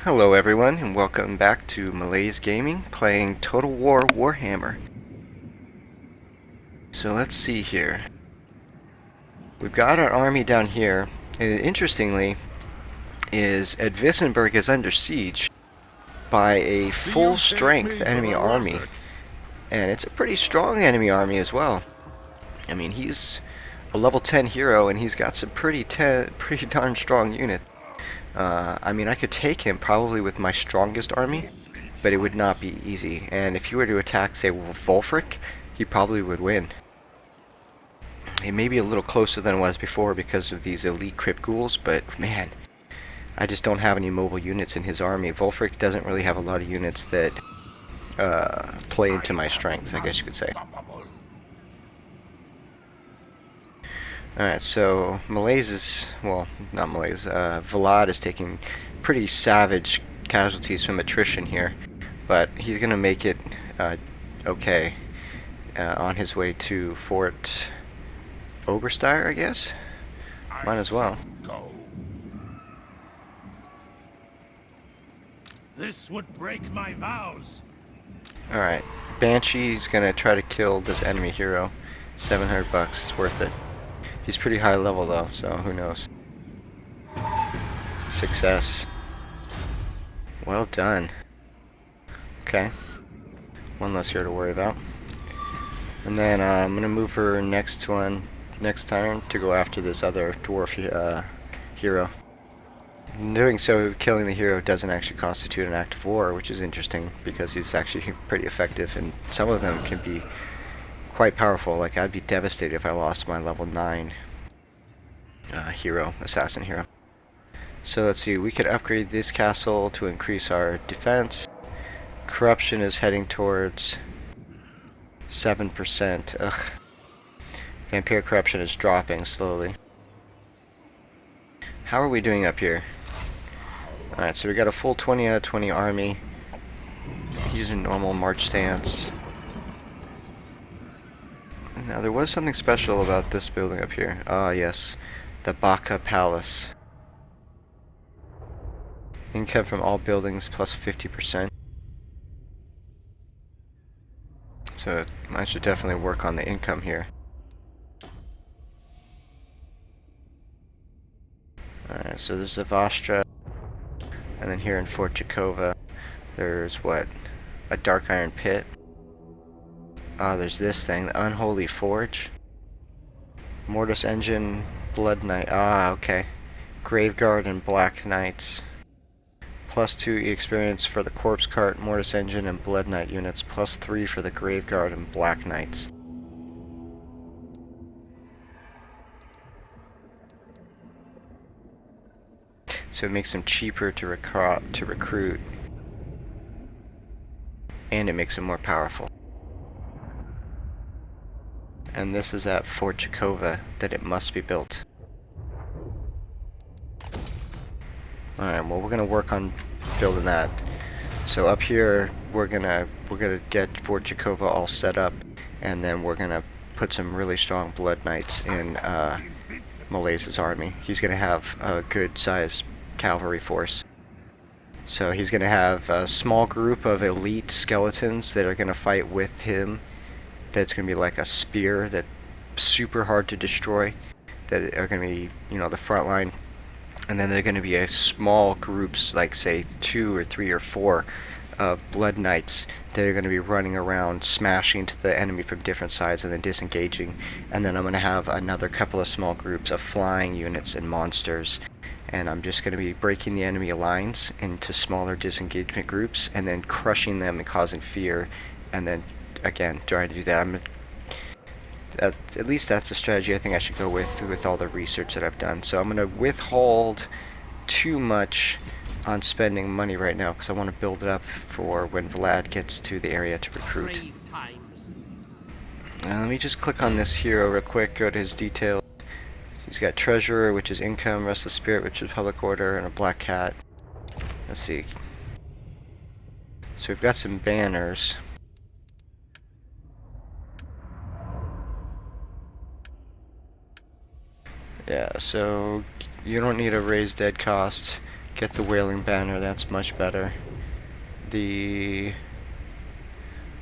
Hello everyone, and welcome back to Malaiz Gaming, playing Total War Warhammer. So let's see here. We've got our army down here, and interestingly, is Edvisenberg is under siege by a full-strength enemy army. And it's a pretty strong enemy army as well. I mean, he's a level 10 hero, and he's got some pretty darn strong units. I mean, I could take him probably with my strongest army, but it would not be easy. And if you were to attack, say, Wolfric, he probably would win. It may be a little closer than it was before because of these elite crypt ghouls, but man, I just don't have any mobile units in his army. Wolfric doesn't really have a lot of units that play into my strengths, I guess you could say. Alright, so Malaiz is, well, not Malaiz, Vlad is taking pretty savage casualties from attrition here, but he's going to make it okay on his way to Fort Oberstyre, I guess? Might as well. This would break my vows. Alright, Banshee's going to try to kill this enemy hero. $700, it's worth it. He's pretty high level though, so who knows. Success. Well done. Okay. One less here to worry about. And then I'm going to move her next turn to go after this other dwarf hero. In doing so, killing the hero doesn't actually constitute an act of war, which is interesting because he's actually pretty effective, and some of them can be quite powerful. Like, I'd be devastated if I lost my level 9 assassin hero. So let's see, we could upgrade this castle to increase our defense. Corruption is heading towards 7%. Ugh. Vampire corruption is dropping slowly. How are we doing up here? Alright, so we got a full 20 out of 20 army. He's in normal march stance. Now, there was something special about this building up here. Ah, yes. The Baka Palace. Income from all buildings plus 50%. So I should definitely work on the income here. Alright, so there's Zavastra. And then here in Fort Jakova, there's what? A Dark Iron Pit. Ah, there's this thing, the Unholy Forge. Mortis Engine, Blood Knight. Ah, okay. Graveguard and Black Knights. +2 experience for the Corpse Cart, Mortis Engine, and Blood Knight units. +3 for the Graveguard and Black Knights. So it makes them cheaper to recruit. And it makes them more powerful. And this is at Fort Jakova that it must be built. Alright, well, we're gonna work on building that. So up here we're gonna get Fort Jakova all set up, and then we're gonna put some really strong Blood Knights in Malaiz's army. He's gonna have a good sized cavalry force. So he's gonna have a small group of elite skeletons that are gonna fight with him. That's going to be like a spear that's super hard to destroy, that are going to be, the front line. And then they're going to be a small groups, like say 2 or 3 or 4 of Blood Knights that are going to be running around smashing into the enemy from different sides and then disengaging. And then I'm going to have another couple of small groups of flying units and monsters. And I'm just going to be breaking the enemy lines into smaller disengagement groups and then crushing them and causing fear, and then again trying to do that. At least that's the strategy I think I should go with all the research that I've done. So I'm going to withhold too much on spending money right now because I want to build it up for when Vlad gets to the area to recruit. Let me just click on this hero real quick, go to his details. He's got Treasurer, which is income, Restless Spirit, which is public order, and a Black Cat. Let's see. So we've got some banners. Yeah, so you don't need to raise dead costs. Get the Wailing Banner, that's much better. The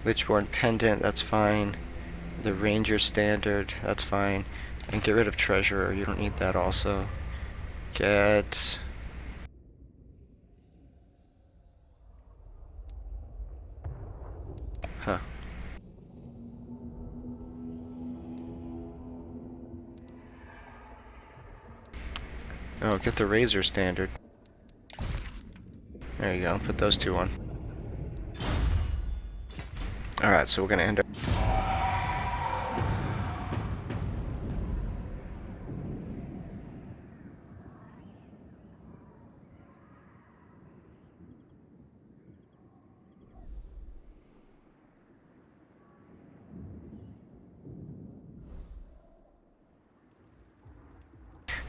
Lichborn Pendant, that's fine. The Ranger Standard, that's fine. And get rid of Treasurer, you don't need that also. Get... Huh. Oh, get the Razor Standard. There you go, put those two on. Alright, so we're gonna end up...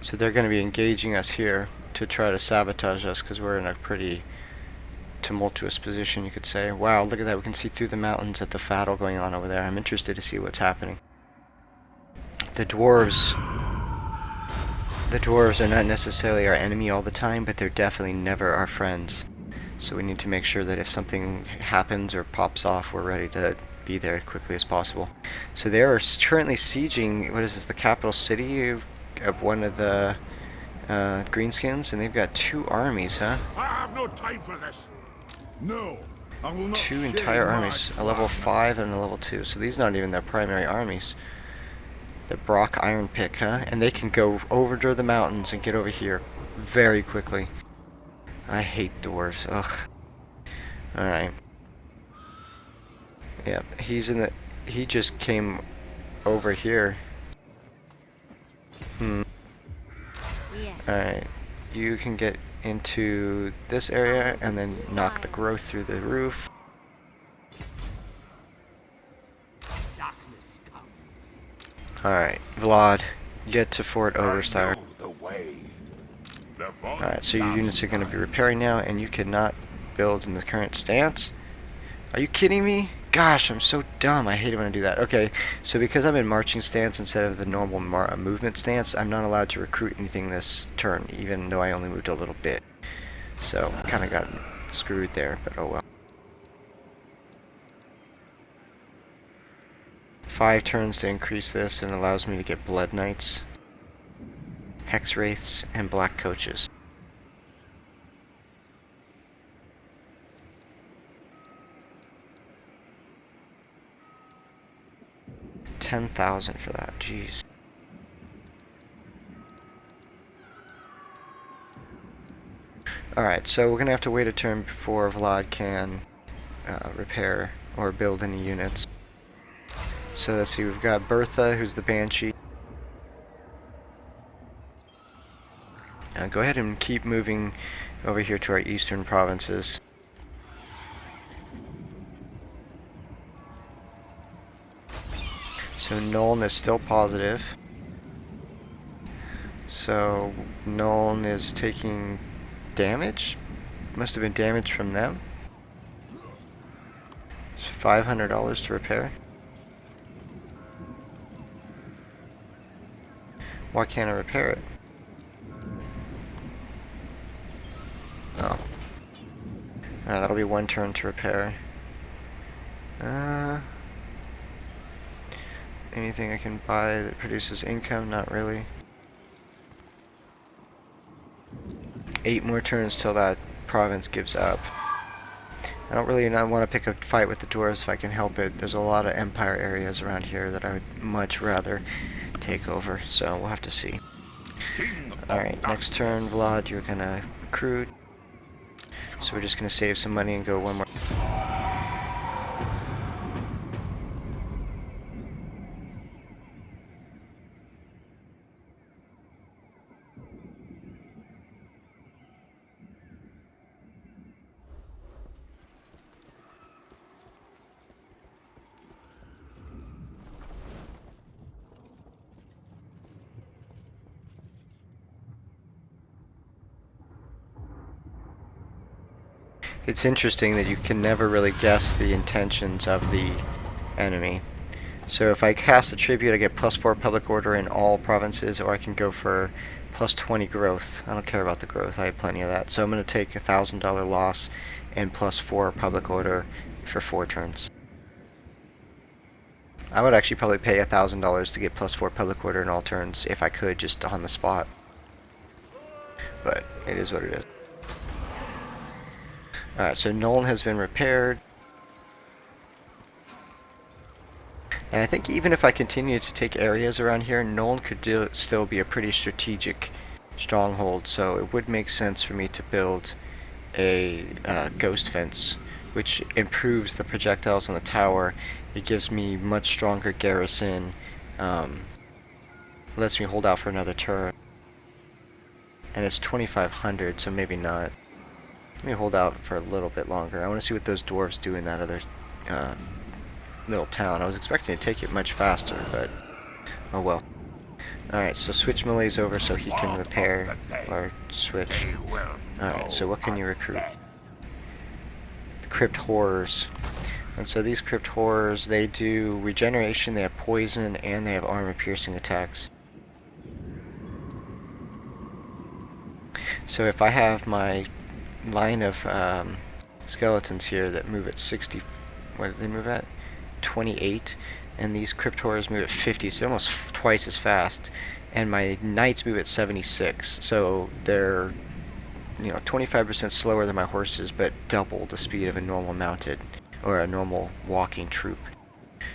So they're going to be engaging us here to try to sabotage us because we're in a pretty tumultuous position, you could say. Wow, look at that. We can see through the mountains at the battle going on over there. I'm interested to see what's happening. The dwarves are not necessarily our enemy all the time, but they're definitely never our friends. So we need to make sure that if something happens or pops off, we're ready to be there as quickly as possible. So they are currently sieging, what is this, the capital city of one of the greenskins, and they've got 2 armies, huh? I have no time for this. No, I will not. 2 entire armies, a level 5 and a level 2. So these are not even their primary armies. The Brock Iron Pick, huh? And they can go over to the mountains and get over here very quickly. I hate dwarves. Ugh. Alright. Yep, he just came over here. Alright, you can get into this area and then knock the growth through the roof. Alright, Vlad, get to Fort Oberstyre. Alright, so your units are going to be repairing now, and you cannot build in the current stance. Are you kidding me? Gosh, I'm so dumb. I hate it when I do that. Okay, so because I'm in marching stance instead of the normal movement stance, I'm not allowed to recruit anything this turn, even though I only moved a little bit. So, kind of got screwed there, but oh well. 5 turns to increase this, and allows me to get Blood Knights, Hex Wraiths, and Black Coaches. $10,000 for that, jeez. Alright, so we're gonna have to wait a turn before Vlad can repair or build any units. So let's see, we've got Bertha, who's the Banshee. Go ahead and keep moving over here to our eastern provinces. So Nuln is still positive. So Nuln is taking damage? Must have been damage from them. It's $500 to repair. Why can't I repair it? Oh. That'll be 1 turn to repair. Anything I can buy that produces income? Not really. 8 more turns till that province gives up. I don't really want to pick a fight with the dwarves if I can help it. There's a lot of empire areas around here that I would much rather take over, so we'll have to see. Alright, next turn, Vlad, you're gonna recruit. So we're just gonna save some money and go 1 more. It's interesting that you can never really guess the intentions of the enemy. So if I cast a tribute, I get +4 public order in all provinces, or I can go for plus 20 growth. I don't care about the growth. I have plenty of that. So I'm going to take $1,000 loss and plus 4 public order for 4 turns. I would actually probably pay $1,000 to get plus 4 public order in all turns if I could, just on the spot. But it is what it is. Alright, so Nuln has been repaired. And I think even if I continue to take areas around here, Nuln could still be a pretty strategic stronghold. So it would make sense for me to build a ghost fence, which improves the projectiles on the tower. It gives me much stronger garrison. Lets me hold out for another turn. And it's 2,500, so maybe not. Let me hold out for a little bit longer. I want to see what those dwarves do in that other little town. I was expecting to take it much faster, but oh well. Alright, so switch Malaiz over so he can repair, or switch. Alright, so what can you recruit? The Crypt Horrors. And so these Crypt Horrors, they do regeneration, they have poison, and they have armor-piercing attacks. So if I have my line of skeletons here that move at 60, what do they move at? 28, and these Crypt Horrors move at 50, so almost twice as fast. And my knights move at 76, so they're 25% slower than my horses, but double the speed of a normal mounted or a normal walking troop.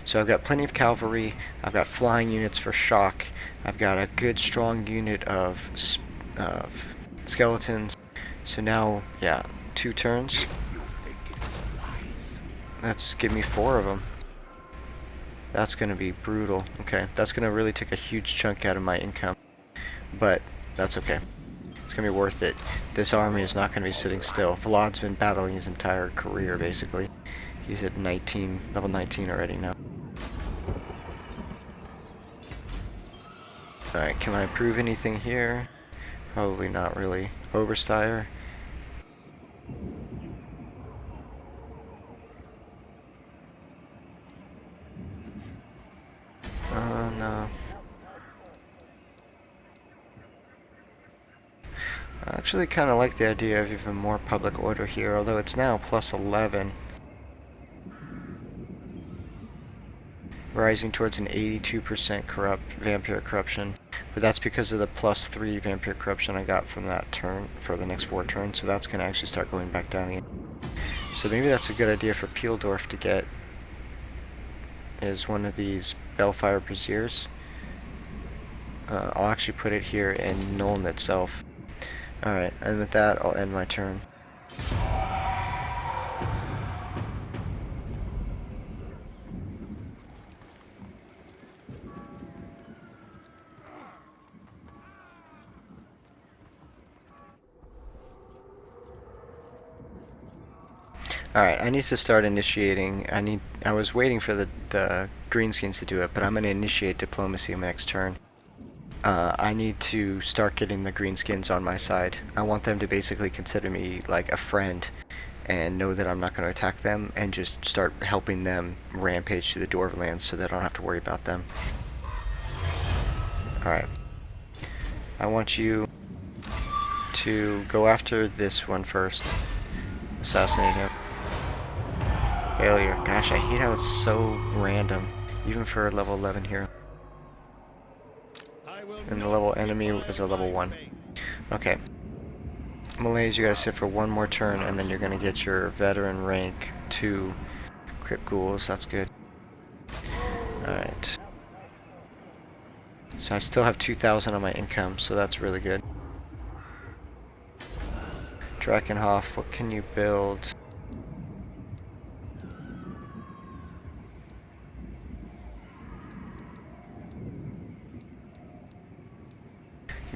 So I've got plenty of cavalry. I've got flying units for shock. I've got a good strong unit of skeletons. So now, yeah, 2 turns. Let's give me 4 of them. That's going to be brutal. Okay, that's going to really take a huge chunk out of my income. But that's okay. It's going to be worth it. This army is not going to be sitting still. Vlad's been battling his entire career, basically. He's at 19, level 19 already now. Alright, can I improve anything here? Probably not really. Oberstyre. No. I actually kind of like the idea of even more public order here, although it's now plus 11. Rising towards an 82% vampire corruption. But that's because of the plus 3 vampire corruption I got from that turn for the next 4 turns, so that's going to actually start going back down again. So maybe that's a good idea for Peeldorf to get, is one of these Bellfire Braziers. I'll actually put it here in Nuln itself. Alright, and with that, I'll end my turn. Alright, I need to start initiating. I was waiting for the greenskins to do it, but I'm going to initiate diplomacy in my next turn. I need to start getting the greenskins on my side. I want them to basically consider me like a friend and know that I'm not going to attack them, and just start helping them rampage through the Dwarflands so that I don't have to worry about them. Alright. I want you to go after this one first. Assassinate him. Failure. Gosh, I hate how it's so random, even for a level 11 hero. And the level enemy is a level 1. Okay. Malaiz, you gotta sit for 1 more turn, and then you're gonna get your veteran rank 2 Crypt Ghouls. That's good. Alright. So I still have 2,000 on my income, so that's really good. Drakenhof, what can you build?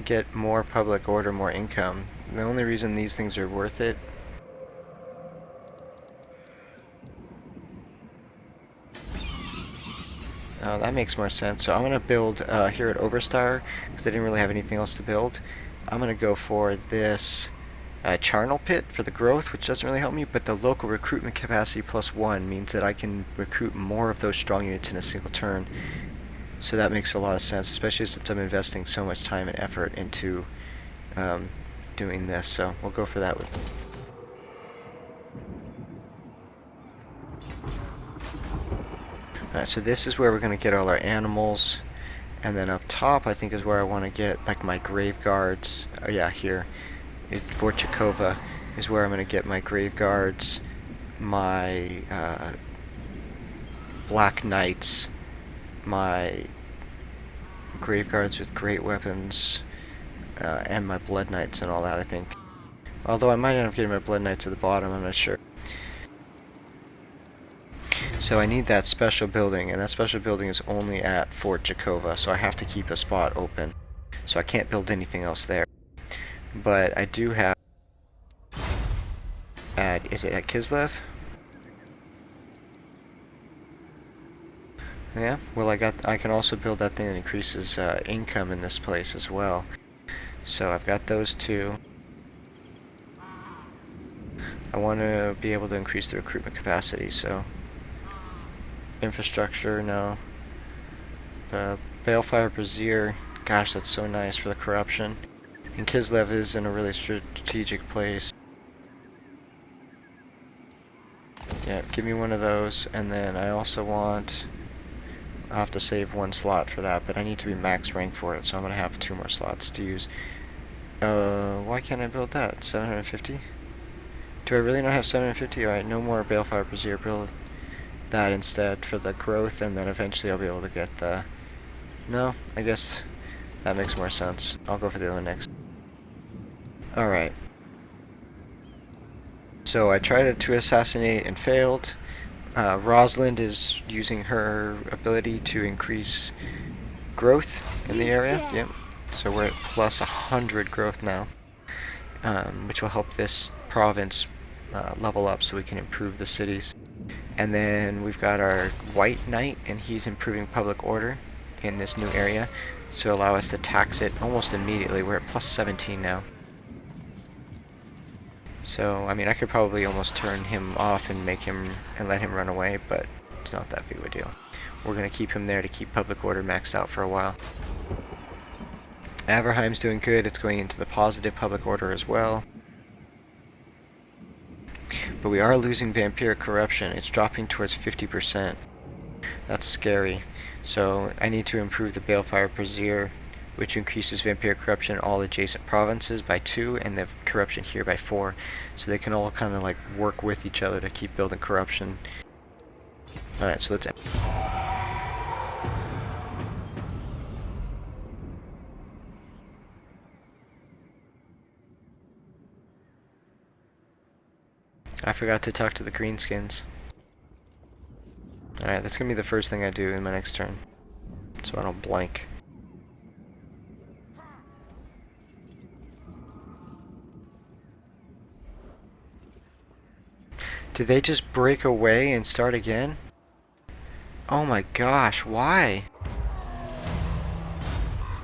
Get more public order, more income. The only reason these things are worth it that makes more sense. So I'm going to build here at Oberstyre, because I didn't really have anything else to build. I'm going to go for this charnel pit for the growth, which doesn't really help me, but the local recruitment capacity plus 1 means that I can recruit more of those strong units in a single turn. So that makes a lot of sense, especially since I'm investing so much time and effort into doing this. So we'll go for that with. Alright, so this is where we're going to get all our animals. And then up top, I think, is where I want to get like my grave guards. Oh yeah, here. Fort Chakova is where I'm going to get my grave guards, my black knights, my grave guards with great weapons, and my blood knights and all that, I think. Although I might end up getting my blood knights at the bottom, I'm not sure. So I need that special building, and that special building is only at Fort Chakova, so I have to keep a spot open. So I can't build anything else there. But I do have is it at Kislev? Yeah, well I can also build that thing that increases income in this place as well. So I've got those two. I want to be able to increase the recruitment capacity, so infrastructure, no. The Balefire Brazier, gosh, that's so nice for the corruption. And Kislev is in a really strategic place. Yeah, give me one of those, and then I also want. I'll have to save one slot for that, but I need to be max rank for it, so I'm going to have 2 more slots to use. Why can't I build that? 750? Do I really not have 750? Alright, no more Balefire Brazier. Build that instead for the growth, and then eventually I'll be able to get the. No, I guess that makes more sense. I'll go for the other one next. Alright. So I tried to assassinate and failed. Rosalind is using her ability to increase growth in the area. Yep. So we're at plus 100 growth now, which will help this province level up so we can improve the cities. And then we've got our White Knight, and he's improving public order in this new area to allow us to tax it almost immediately. We're at plus 17 now. So, I mean, I could probably almost turn him off and make him and let him run away, but it's not that big of a deal. We're going to keep him there to keep public order maxed out for a while. Averheim's doing good. It's going into the positive public order as well. But we are losing vampiric corruption. It's dropping towards 50%. That's scary. So I need to improve the Balefire Brazier, which increases vampiric corruption in all adjacent provinces by 2, and the corruption here by 4. So they can all kind of like work with each other to keep building corruption. Alright, so let's. I forgot to talk to the greenskins. Alright, that's gonna be the first thing I do in my next turn, so I don't blank. Did they just break away and start again? Oh my gosh, why?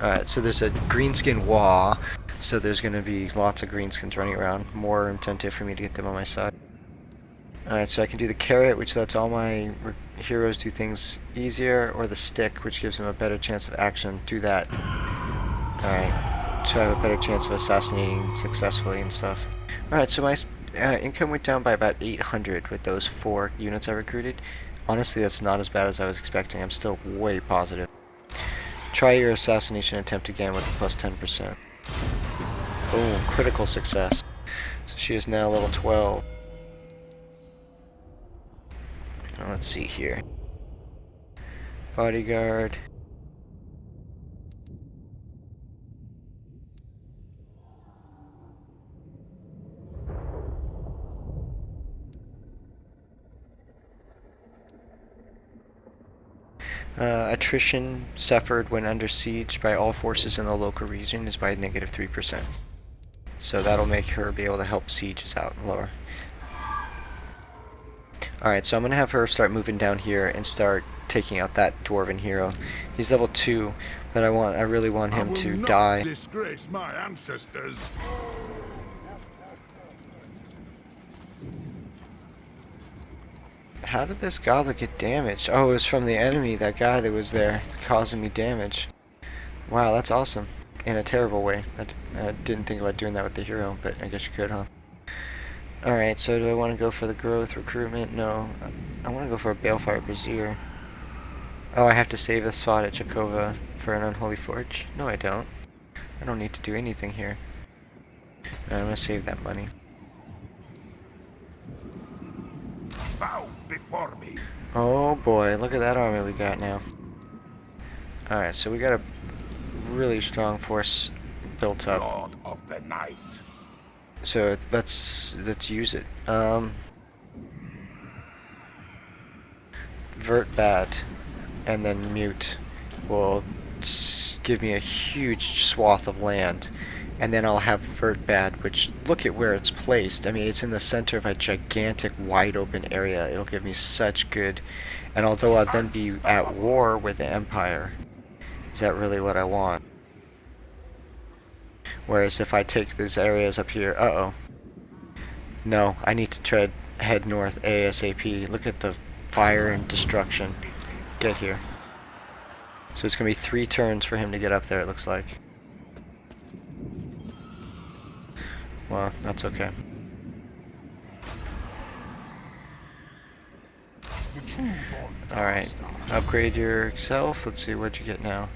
Alright, so there's a greenskin wall, so there's gonna be lots of greenskins running around. More incentive for me to get them on my side. Alright, so I can do the carrot, which lets all my heroes do things easier, or the stick, which gives them a better chance of action. Do that. Alright, so I have a better chance of assassinating successfully and stuff. Alright, so my income went down by about 800 with those 4 units I recruited. Honestly, that's not as bad as I was expecting. I'm still way positive. Try your assassination attempt again with a plus 10%. Boom, critical success. So she is now level 12. Now let's see here. Bodyguard. Attrition suffered when under siege by all forces in the local region is by negative 3%. So that'll make her be able to help sieges out lower. Alright, so I'm going to have her start moving down here and start taking out that dwarven hero. He's level 2, but I really want him to die. Disgrace my ancestors. how did this goblet get damaged? Oh, it was from the enemy, that guy that was there, causing me damage. Wow, that's awesome. In a terrible way. I didn't think about doing that with the hero, but I guess you could, huh? Alright, so do I want to go for the growth recruitment? No. I want to go for a Balefire Brazier. Oh, I have to save a spot at Chakova for an Unholy Forge? No, I don't. I don't need to do anything here. No, I'm going to save that money. Bow before me. Oh boy, look at that army we got now. Alright, so we got a really strong force built up. Lord of the night. So let's use it. Vert bad and then mute will give me a huge swath of land, and then I'll have vert bad, which, look at where it's placed. I mean, it's in the center of a gigantic wide open area. It'll give me such good, and although I'll then be at war with the Empire, is that really what I want? Whereas if I take these areas up here, uh-oh. No, I need to head north ASAP. Look at the fire and destruction. Get here. So it's going to be 3 turns for him to get up there, it looks like. Well, that's okay. Alright, upgrade yourself. Let's see what you get now.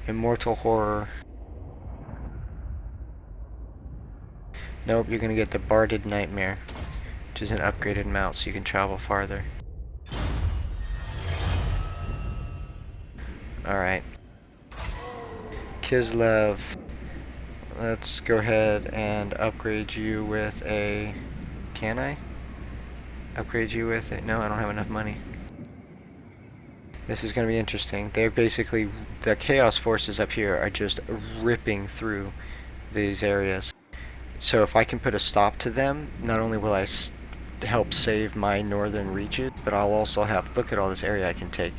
Immortal Horror. Nope, you're going to get the Barded Nightmare, which is an upgraded mount so you can travel farther. Alright. Kislev. Let's go ahead and upgrade you with a... Can I? Upgrade you with it? No, I don't have enough money. This is going to be interesting. They're basically... The Chaos Forces up here are just ripping through these areas. So if I can put a stop to them, not only will I help save my northern reaches, but I'll also have... Look at all this area I can take.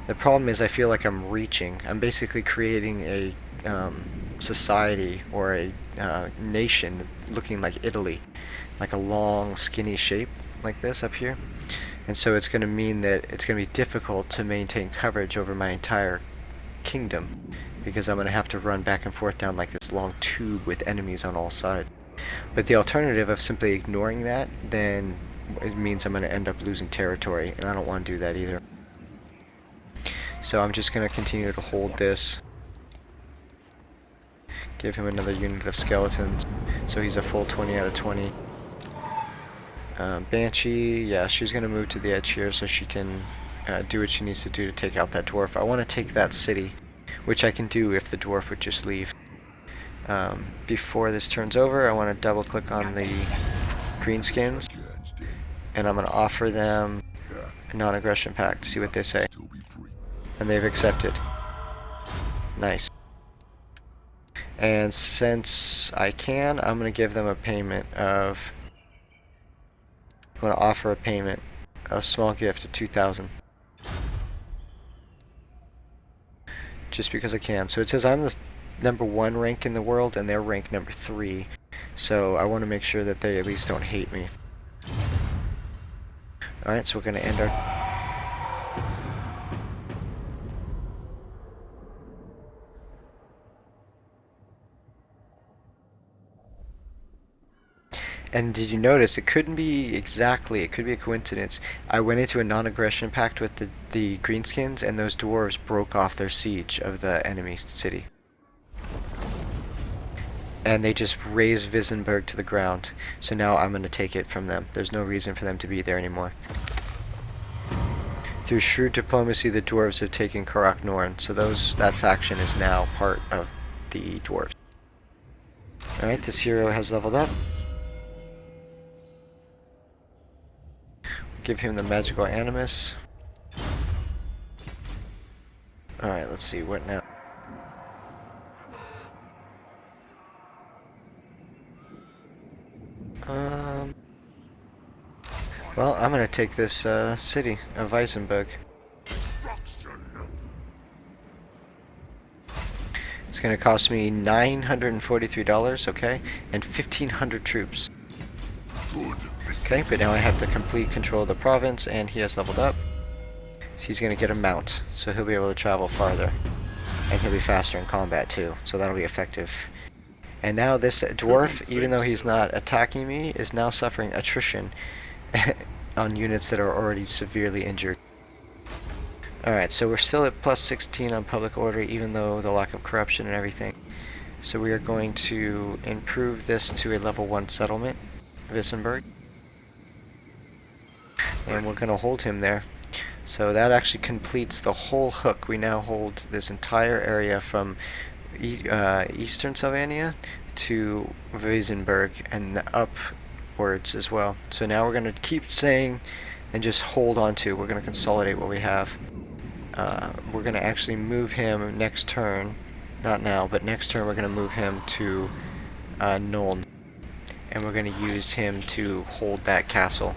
The problem is I feel like I'm reaching. I'm basically creating a society or a nation looking like Italy, like a long skinny shape like this up here, and so it's going to mean that it's going to be difficult to maintain coverage over my entire kingdom because I'm going to have to run back and forth down like this long tube with enemies on all sides. But the alternative of simply ignoring that, then it means I'm going to end up losing territory, and I don't want to do that either. So I'm just going to continue to hold this. Give him another unit of skeletons. So he's a full 20 out of 20. Banshee, yeah, she's going to move to the edge here so she can do what she needs to do to take out that dwarf. I want to take that city, which I can do if the dwarf would just leave. Before this turns over, I want to double click on the greenskins, and I'm going to offer them a non-aggression pact, see what they say. And they've accepted. Nice. And since I can, I'm going to give them a payment of... I'm going to offer a payment, a small gift of 2,000. Just because I can. So it says I'm the #1 rank in the world, and they're rank #3. So I want to make sure that they at least don't hate me. Alright, so we're going to end our... And did you notice, it couldn't be exactly, it could be a coincidence. I went into a non-aggression pact with the greenskins, and those dwarves broke off their siege of the enemy city. And they just razed Visenberg to the ground. So now I'm going to take it from them. There's no reason for them to be there anymore. Through shrewd diplomacy, the dwarves have taken Karak Norn, so that faction is now part of the dwarves. Alright, this hero has leveled up. Give him the magical animus. Alright, let's see, what now? Well, I'm gonna take this city of Weissenberg. It's gonna cost me $943, okay? And 1,500 troops. Okay, but now I have the complete control of the province, and he has leveled up. So he's going to get a mount, so he'll be able to travel farther. And he'll be faster in combat too, so that'll be effective. And now this dwarf, even though he's not attacking me, is now suffering attrition on units that are already severely injured. Alright, so we're still at plus 16 on public order, even though the lack of corruption and everything. So we are going to improve this to a level 1 settlement, Wissenberg. And we're going to hold him there. So that actually completes the whole hook. We now hold this entire area from eastern Sylvania to Wissenberg and upwards as well. So now we're going to keep saying and just hold on to. We're going to consolidate what we have. We're going to actually move him next turn. Not now, but next turn we're going to move him to Nuln. And we're going to use him to hold that castle.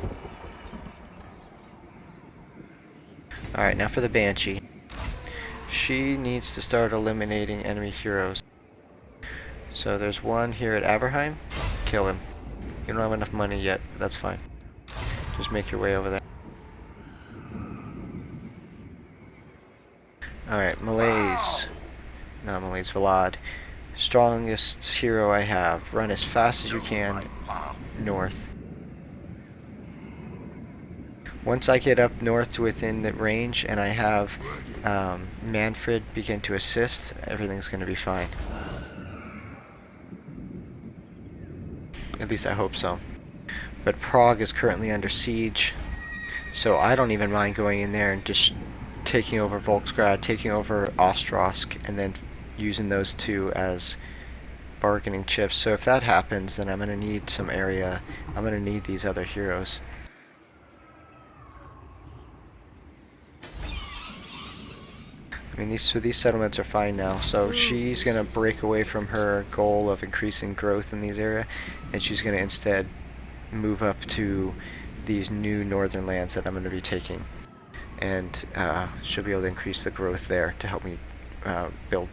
Alright, now for the Banshee. She needs to start eliminating enemy heroes. So there's one here at Averheim. Kill him. You don't have enough money yet, but that's fine. Just make your way over there. Alright, Malaiz. Not Malaiz, Vlad. Strongest hero I have. Run as fast as you can north. Once I get up north to within the range and I have Manfred begin to assist, everything's going to be fine. At least I hope so. But Prague is currently under siege, so I don't even mind going in there and just taking over Volksgrad, taking over Ostrosk, and then using those two as bargaining chips. So if that happens, then I'm going to need some area. I'm going to need these other heroes. I mean, these settlements are fine now, so she's going to break away from her goal of increasing growth in these areas, and she's going to instead move up to these new northern lands that I'm going to be taking. And she'll be able to increase the growth there to help me build.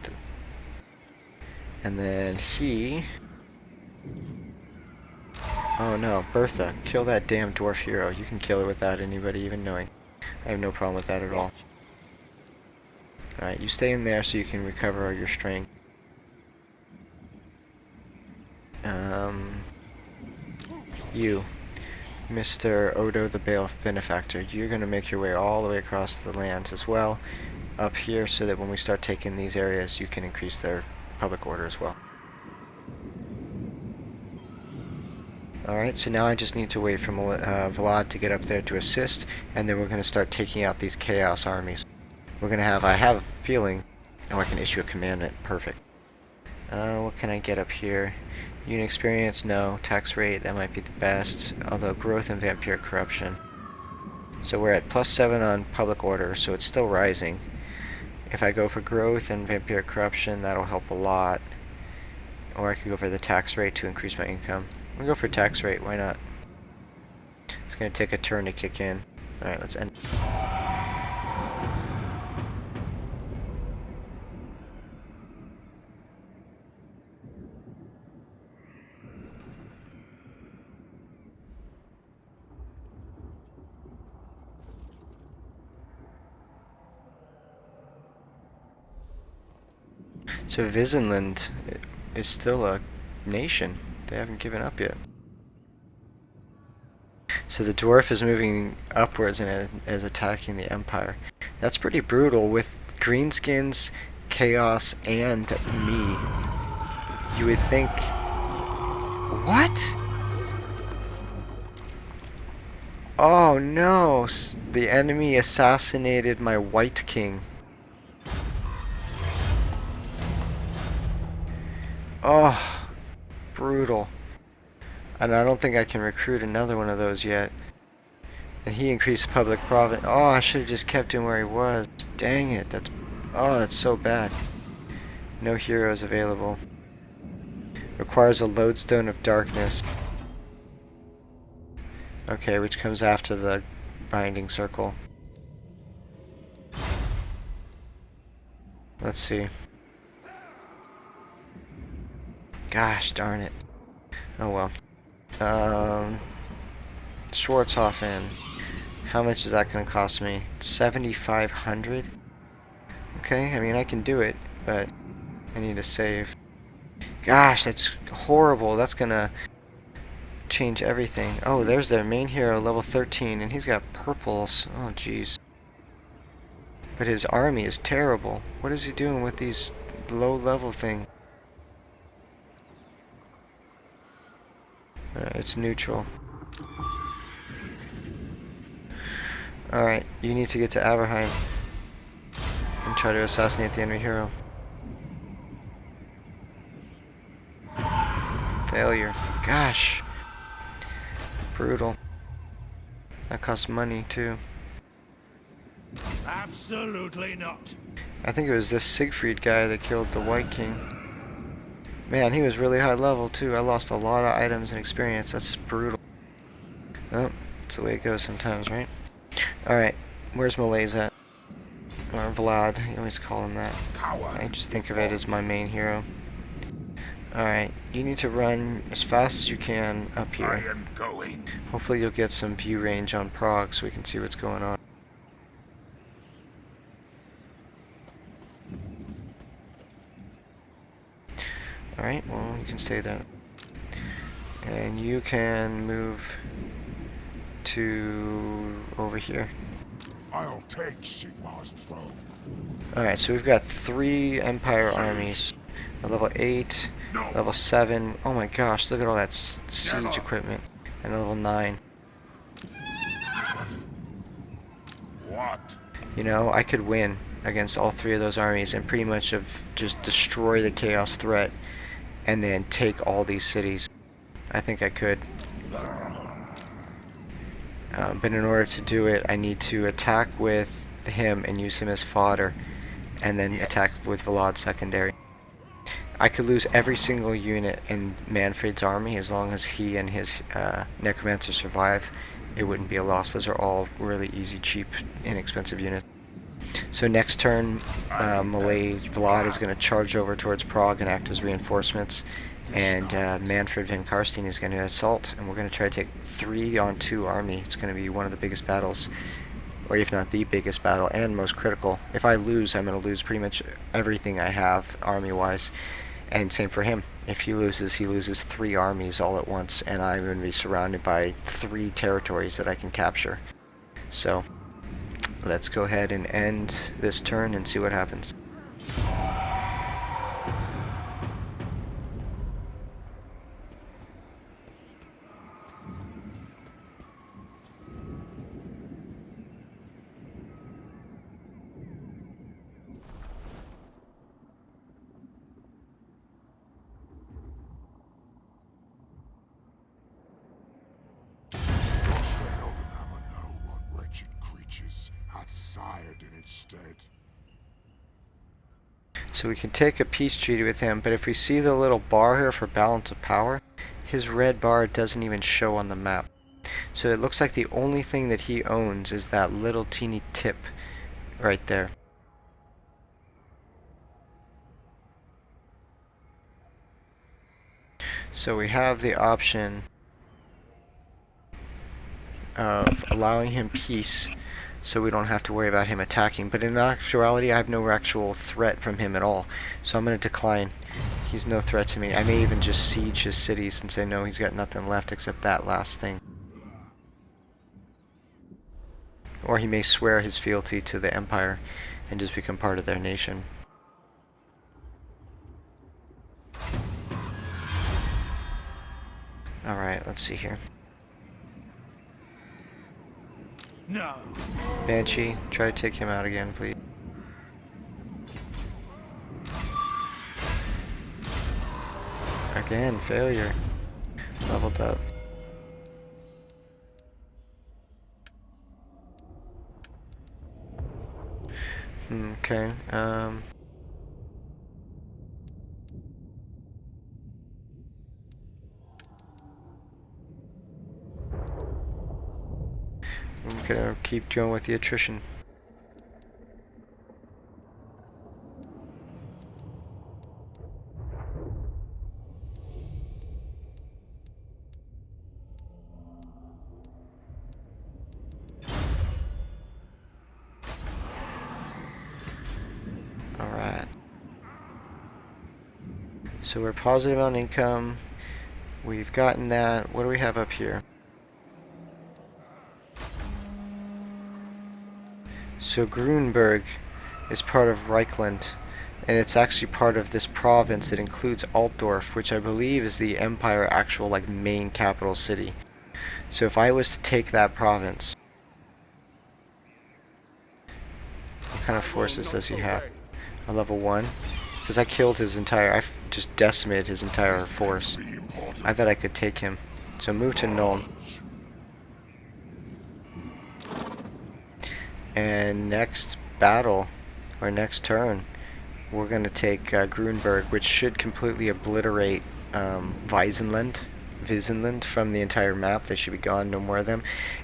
And then he... Oh no, Bertha, kill that damn dwarf hero. You can kill it without anybody even knowing. I have no problem with that at all. Alright, you stay in there so you can recover your strength. You, Mr. Odo the Bailiff Benefactor, you're going to make your way all the way across the lands as well, up here, so that when we start taking these areas, you can increase their public order as well. Alright, so now I just need to wait for Vlad to get up there to assist, and then we're going to start taking out these Chaos armies. We're going to have, I have a feeling, oh, I can issue a commandment, perfect. What can I get up here? Unit experience, no. Tax rate, that might be the best, although growth and vampire corruption. So we're at +7 on public order, so it's still rising. If I go for growth and vampire corruption, that'll help a lot. Or I could go for the tax rate to increase my income. I'm going to go for tax rate, why not? It's going to take a turn to kick in. Alright, let's end. So Visenland is still a nation. They haven't given up yet. So the dwarf is moving upwards and is attacking the Empire. That's pretty brutal with greenskins, chaos, and me. You would think... What? Oh no! The enemy assassinated my White King. Oh, brutal. And I don't think I can recruit another one of those yet. And he increased public province. Oh, I should have just kept him where he was. Dang it, that's so bad. No heroes available. Requires a lodestone of darkness. Okay, which comes after the binding circle. Let's see. Gosh darn it. Oh well. Schwarzhofen. How much is that going to cost me? 7,500? Okay, I mean, I can do it, but I need to save. Gosh, that's horrible. That's going to change everything. Oh, there's their main hero, level 13, and he's got purples. Oh, jeez. But his army is terrible. What is he doing with these low-level things? It's neutral. Alright, you need to get to Aberheim and try to assassinate the enemy hero. Failure. Gosh. Brutal. That costs money, too. Absolutely not. I think it was this Siegfried guy that killed the White King. Man, he was really high level, too. I lost a lot of items and experience. That's brutal. Oh, that's the way it goes sometimes, right? Alright, where's Malaiz at? Or Vlad, you always call him that. Coward. I just think of it as my main hero. Alright, you need to run as fast as you can up I here. am going. Hopefully you'll get some view range on Prague so we can see what's going on. Alright, well, you can stay there. And you can move to over here. I'll take Sigmar's throne. Alright, so we've got 3 Empire armies. A level 8, No. level 7. Oh my gosh, look at all that siege Never. equipment. And a level 9. What? You know, I could win against all 3 of those armies and pretty much have just destroy the Chaos threat and then take all these cities. I think I could. But in order to do it, I need to attack with him and use him as fodder, and then attack with Vlad secondary. I could lose every single unit in Manfred's army as long as he and his necromancer survive. It wouldn't be a loss. Those are all really easy, cheap, inexpensive units. So next turn, Malaiz Vlad is going to charge over towards Prague and act as reinforcements, and Manfred van Karstein is going to assault, and we're going to try to take 3-on-2 army. It's going to be one of the biggest battles, or if not the biggest battle, and most critical. If I lose, I'm going to lose pretty much everything I have army-wise, and same for him. If he loses 3 armies all at once, and I'm going to be surrounded by 3 territories that I can capture. So let's go ahead and end this turn and see what happens. Does the Heldenhammer know what wretched creatures hath sired in its stead? So we can take a peace treaty with him, but if we see the little bar here for balance of power, his red bar doesn't even show on the map. So it looks like the only thing that he owns is that little teeny tip right there. So we have the option of allowing him peace so we don't have to worry about him attacking, but in actuality I have no actual threat from him at all, so I'm going to decline. He's no threat to me. I may even just siege his city since I know he's got nothing left except that last thing. Or he may swear his fealty to the Empire and just become part of their nation. Alright, let's see here. No. Banshee, try to take him out again, please. Again, failure. Leveled up. Okay, I'm gonna keep going with the attrition. Alright. So we're positive on income. We've gotten that. What do we have up here? So Grunberg is part of Reichland, and it's actually part of this province. It includes Altdorf, which I believe is the Empire actual like main capital city. So if I was to take that province, what kind of forces does he have? A level 1? Because I killed his entire, I just decimated his entire force. I bet I could take him. So move to Nuln. And next battle, or next turn, we're going to take Grunberg, which should completely obliterate Wiesenland from the entire map. They should be gone, no more of them.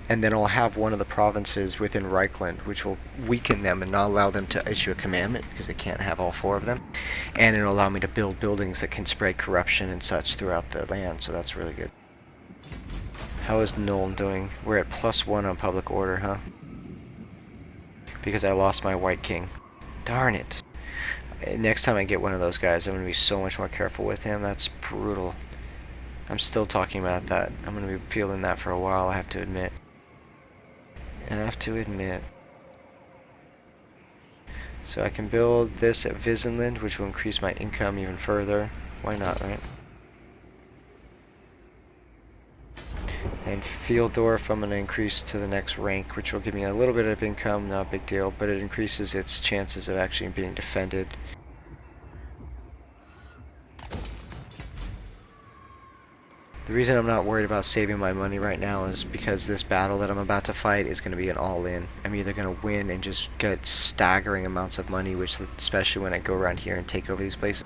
And then I'll have one of the provinces within Reichland, which will weaken them and not allow them to issue a commandment, because they can't have all 4 of them. And it'll allow me to build buildings that can spread corruption and such throughout the land, so that's really good. How is Nuln doing? We're at +1 on public order, huh? Because I lost my White King. Darn it. Next time I get one of those guys, I'm going to be so much more careful with him. That's brutal. I'm still talking about that. I'm going to be feeling that for a while, I have to admit. So I can build this at Wiesenland, which will increase my income even further. Why not, right? And Fieldorf I'm going to increase to the next rank, which will give me a little bit of income, not a big deal, but it increases its chances of actually being defended. The reason I'm not worried about saving my money right now is because this battle that I'm about to fight is going to be an all-in. I'm either going to win and just get staggering amounts of money, which especially when I go around here and take over these places,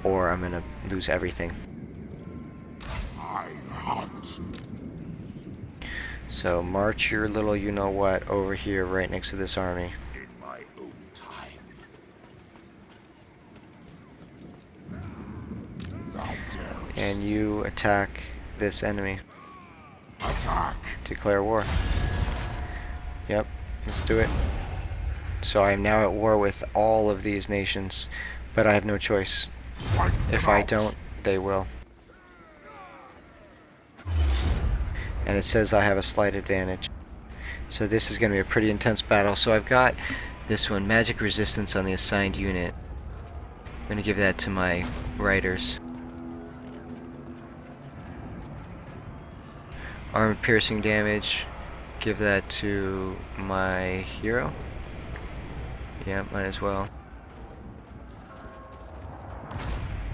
or I'm going to lose everything. I hunt. So march your little you-know-what over here right next to this army. In my own time. Thou darest. And you attack this enemy. Attack. Declare war. Yep, let's do it. So I am now at war with all of these nations, but I have no choice. Wipe If them I out. don't, they will. And it says I have a slight advantage. So this is going to be a pretty intense battle. So I've got this one, magic resistance on the assigned unit. I'm going to give that to my riders. Armor piercing damage, give that to my hero. Yeah, might as well.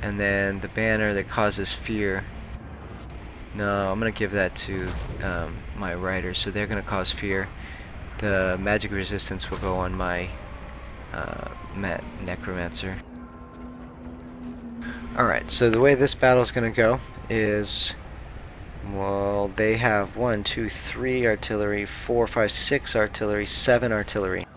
And then the banner that causes fear. No, I'm going to give that to my riders, so they're going to cause fear. The magic resistance will go on my necromancer. Alright, so the way this battle is going to go is, well, they have 1, 2, 3 artillery, 4, 5, 6 artillery, 7 artillery,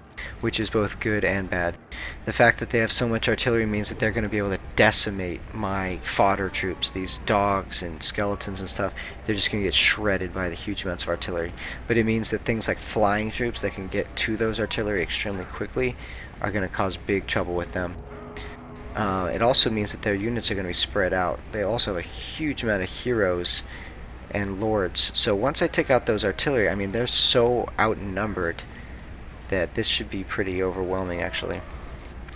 which is both good and bad. The fact that they have so much artillery means that they're going to be able to decimate my fodder troops, these dogs and skeletons and stuff. They're just going to get shredded by the huge amounts of artillery. But it means that things like flying troops that can get to those artillery extremely quickly are going to cause big trouble with them. It also means that their units are going to be spread out. They also have a huge amount of heroes and lords. So once I take out those artillery, I mean, they're so outnumbered that this should be pretty overwhelming, actually.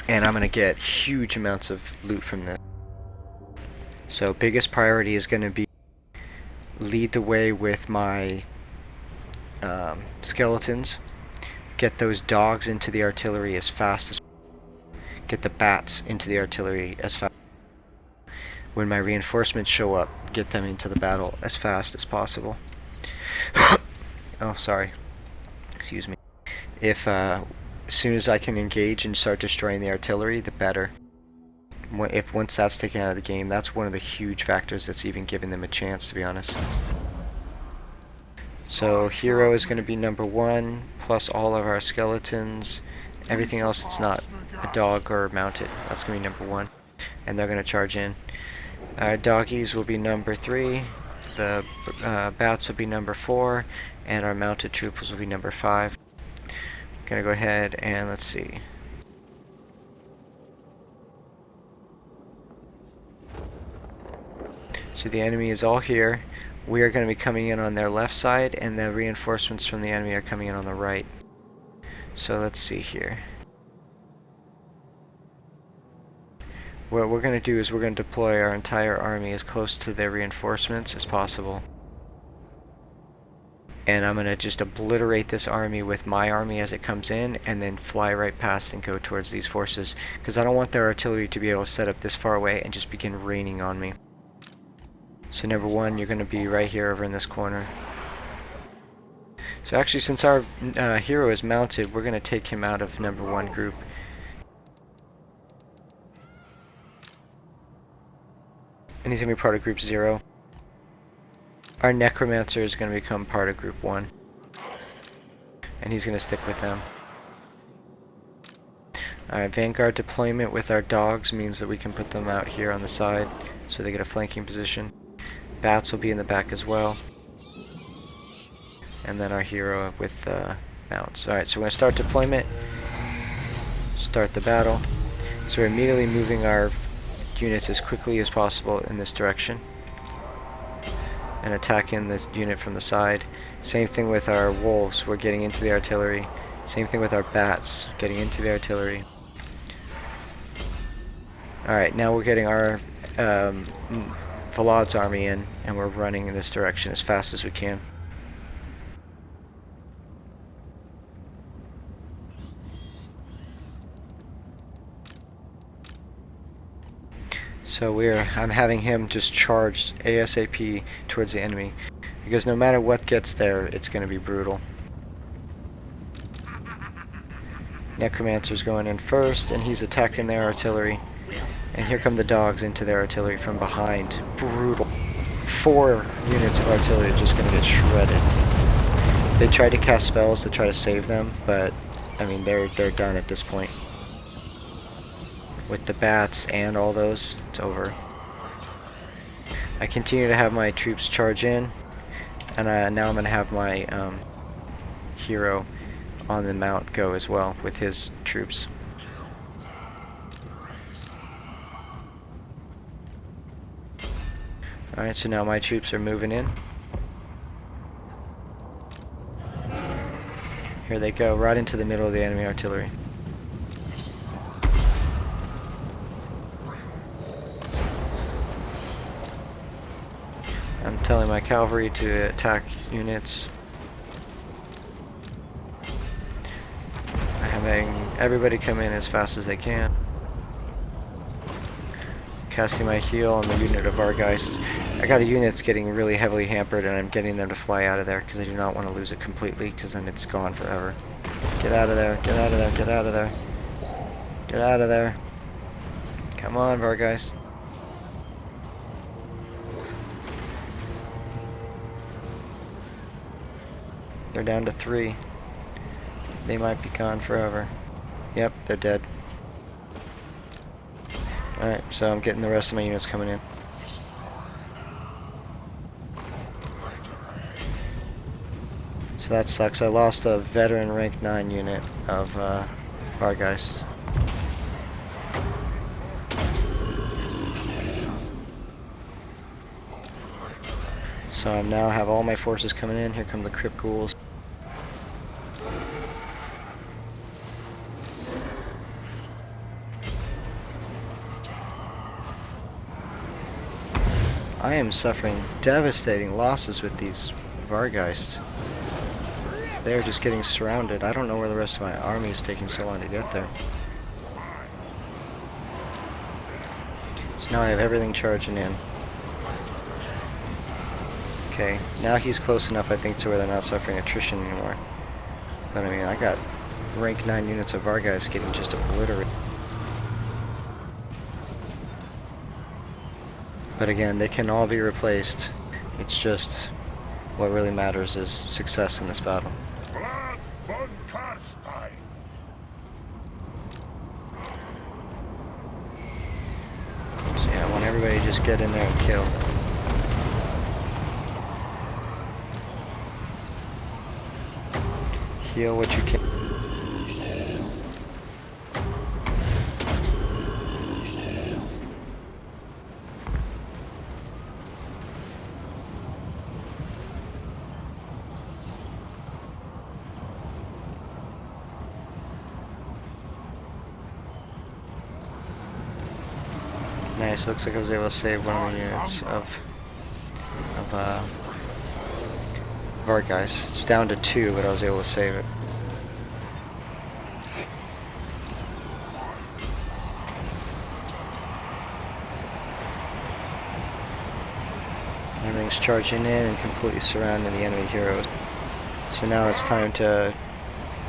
And I'm going to get huge amounts of loot from this. So biggest priority is going to be lead the way with my skeletons. Get those dogs into the artillery as fast as get the bats into the artillery as fast. When my reinforcements show up, get them into the battle as fast as possible. Oh, sorry. Excuse me. If as soon as I can engage and start destroying the artillery, the better. If once that's taken out of the game, that's one of the huge factors that's even giving them a chance, to be honest. So hero is going to be number 1, plus all of our skeletons. Everything else that's not a dog or mounted, that's going to be number 1. And they're going to charge in. Our doggies will be number 3. The bats will be number 4. And our mounted troopers will be number 5. Gonna go ahead and let's see. So the enemy is all here. We are going to be coming in on their left side, and the reinforcements from the enemy are coming in on the right. So let's see here. What we're going to do is we're going to deploy our entire army as close to their reinforcements as possible. And I'm going to just obliterate this army with my army as it comes in, and then fly right past and go towards these forces, because I don't want their artillery to be able to set up this far away and just begin raining on me. So number one, you're going to be right here over in this corner. So actually, since our hero is mounted, we're going to take him out of number one group. And he's going to be part of group 0. Our necromancer is going to become part of group 1. And he's going to stick with them. Alright, vanguard deployment with our dogs means that we can put them out here on the side so they get a flanking position. Bats will be in the back as well. And then our hero with mounts. Alright, so we're going to start deployment. Start the battle. So we're immediately moving our units as quickly as possible in this direction. And attacking this unit from the side. Same thing with our wolves, we're getting into the artillery. Same thing with our bats, getting into the artillery. Alright, now we're getting our Valad's army in, and we're running in this direction as fast as we can. So I'm having him just charge ASAP towards the enemy, because no matter what gets there, it's going to be brutal. Necromancer's going in first, and he's attacking their artillery. And here come the dogs into their artillery from behind. Brutal. 4 units of artillery are just going to get shredded. They tried to cast spells to try to save them, but I mean they're done at this point. With the bats and all those, it's over. I continue to have my troops charge in, and now I'm going to have my hero on the mount go as well with his troops. Alright, so now my troops are moving in. Here they go, right into the middle of the enemy artillery. I'm telling my cavalry to attack units. I'm having everybody come in as fast as they can. Casting my heal on the unit of Vargeist. I got a unit that's getting really heavily hampered, and I'm getting them to fly out of there because I do not want to lose it completely, because then it's gone forever. Get out of there, get out of there, get out of there. Get out of there. Come on, Vargeist. They're down to 3. They might be gone forever. Yep, they're dead. Alright, so I'm getting the rest of my units coming in. So that sucks. I lost a veteran rank 9 unit of Vargeist. So I now have all my forces coming in. Here come the Crypt Ghouls. I am suffering devastating losses with these Vargeists. They're just getting surrounded. I don't know where the rest of my army is taking so long to get there. So now I have everything charging in. Okay, now he's close enough, I think, to where they're not suffering attrition anymore. But I mean, I got rank 9 units of Vargeist getting just obliterated. But again, they can all be replaced. It's just what really matters is success in this battle. So yeah, I want everybody to just get in there and kill. Heal what you can. Nice, looks like I was able to save one of the units of Vargas. It's down to 2, but I was able to save it. Everything's charging in and completely surrounding the enemy heroes. So now it's time to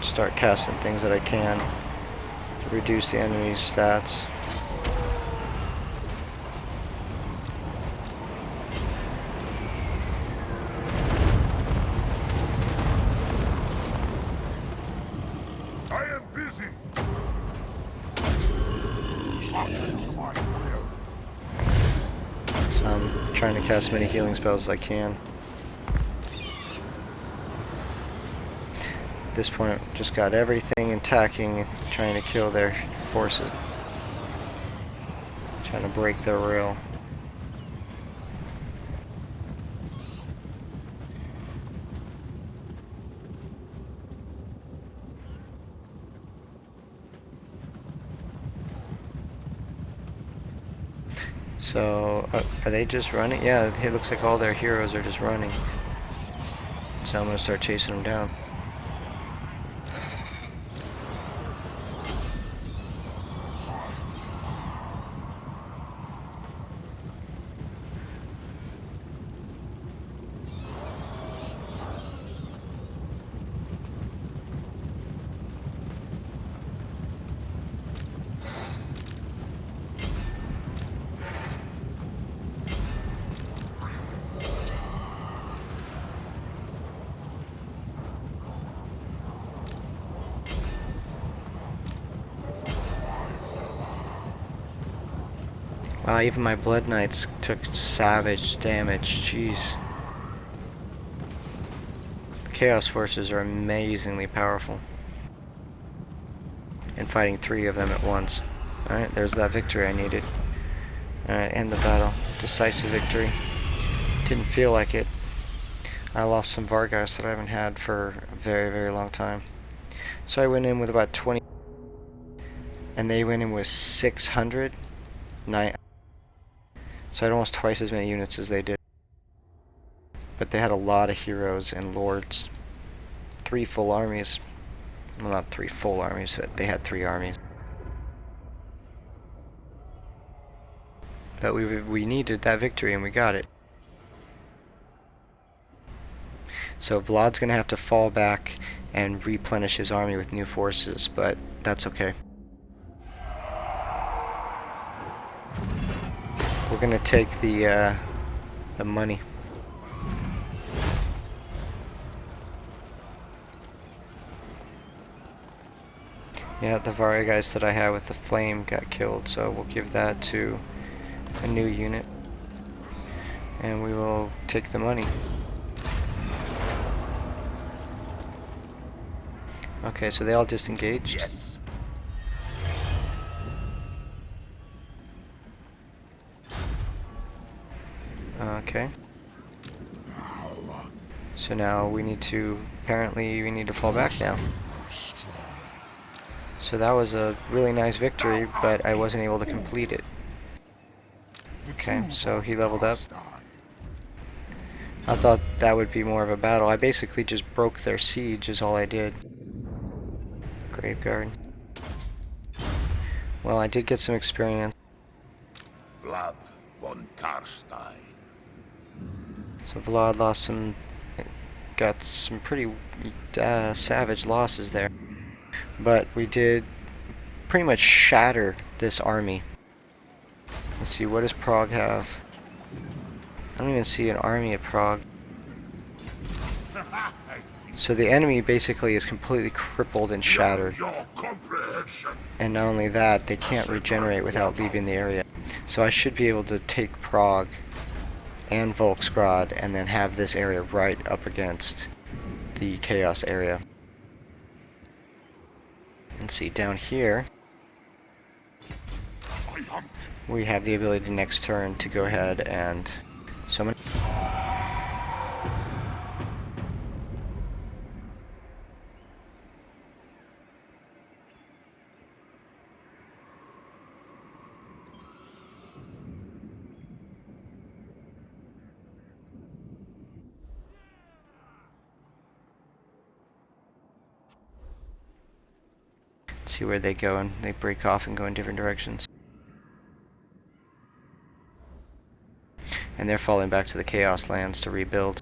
start casting things that I can to reduce the enemy's stats. I am busy. Hearken to my will. So I'm trying to cast as many healing spells as I can. At this point, just got everything attacking and trying to kill their forces. Trying to break their rail. So, are they just running? Yeah, it looks like all their heroes are just running. So I'm going to start chasing them down. Wow, even my Blood Knights took savage damage, jeez. The Chaos Forces are amazingly powerful. And fighting 3 of them at once. Alright, there's that victory I needed. Alright, end the battle. Decisive victory. Didn't feel like it. I lost some Vargas that I haven't had for a very, very long time. So I went in with about 20, and they went in with 600. So I had almost twice as many units as they did. But they had a lot of heroes and lords. 3 full armies. Well, not 3 full armies, but they had 3 armies. But we needed that victory, and we got it. So Vlad's going to have to fall back and replenish his army with new forces, but that's okay. We're going to take the money. Yeah, the Varya guys that I had with the flame got killed, so we'll give that to a new unit. And we will take the money. Okay, so they all disengaged. Yes. Okay. So now we need to, apparently we need to fall back now. So that was a really nice victory, but I wasn't able to complete it. Okay, so he leveled up. I thought that would be more of a battle. I basically just broke their siege is all I did. Graveguard. Well, I did get some experience. Vlad von Karstein. So Vlad lost some, got some pretty savage losses there. But we did pretty much shatter this army. Let's see, what does Prague have? I don't even see an army at Prague. So the enemy basically is completely crippled and shattered. And not only that, they can't regenerate without leaving the area. So I should be able to take Prague and Volksgrad and then have this area right up against the Chaos area. And see, down here, we have the ability next turn to go ahead and summon. See where they go, and they break off and go in different directions. And they're falling back to the Chaos Lands to rebuild.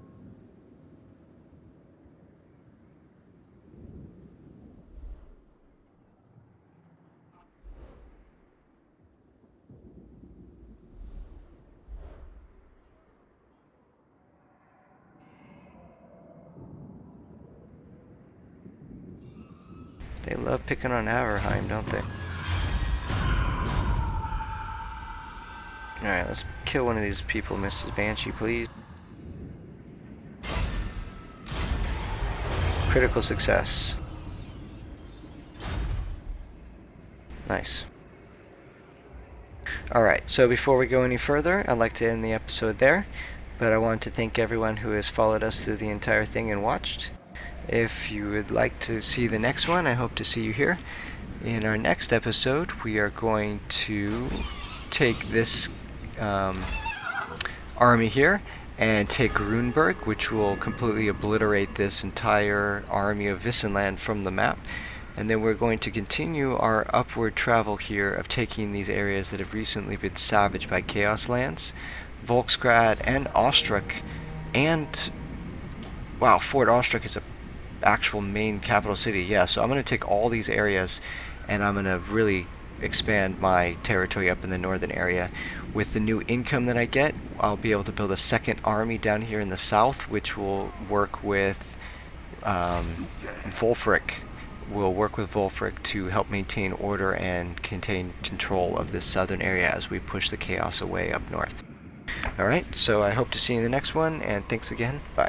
They love picking on Averheim, don't they? Alright, let's kill one of these people, Mrs. Banshee, please. Critical success. Nice. Alright, so before we go any further, I'd like to end the episode there, but I want to thank everyone who has followed us through the entire thing and watched. If you would like to see the next one, I hope to see you here. In our next episode, we are going to take this army here and take Runeberg, which will completely obliterate this entire army of Visenland from the map. And then we're going to continue our upward travel here of taking these areas that have recently been savaged by Chaos Lands, Volksgrad and Ostrach, and wow, Fort Ostrach is a actual main capital city. Yeah, so I'm going to take all these areas and I'm going to really expand my territory up in the northern area. With the new income that I get, I'll be able to build a second army down here in the south, which will work with Wolfric. We'll work with Wolfric to help maintain order and contain control of this southern area as we push the chaos away up north. Alright, so I hope to see you in the next one, and thanks again. Bye.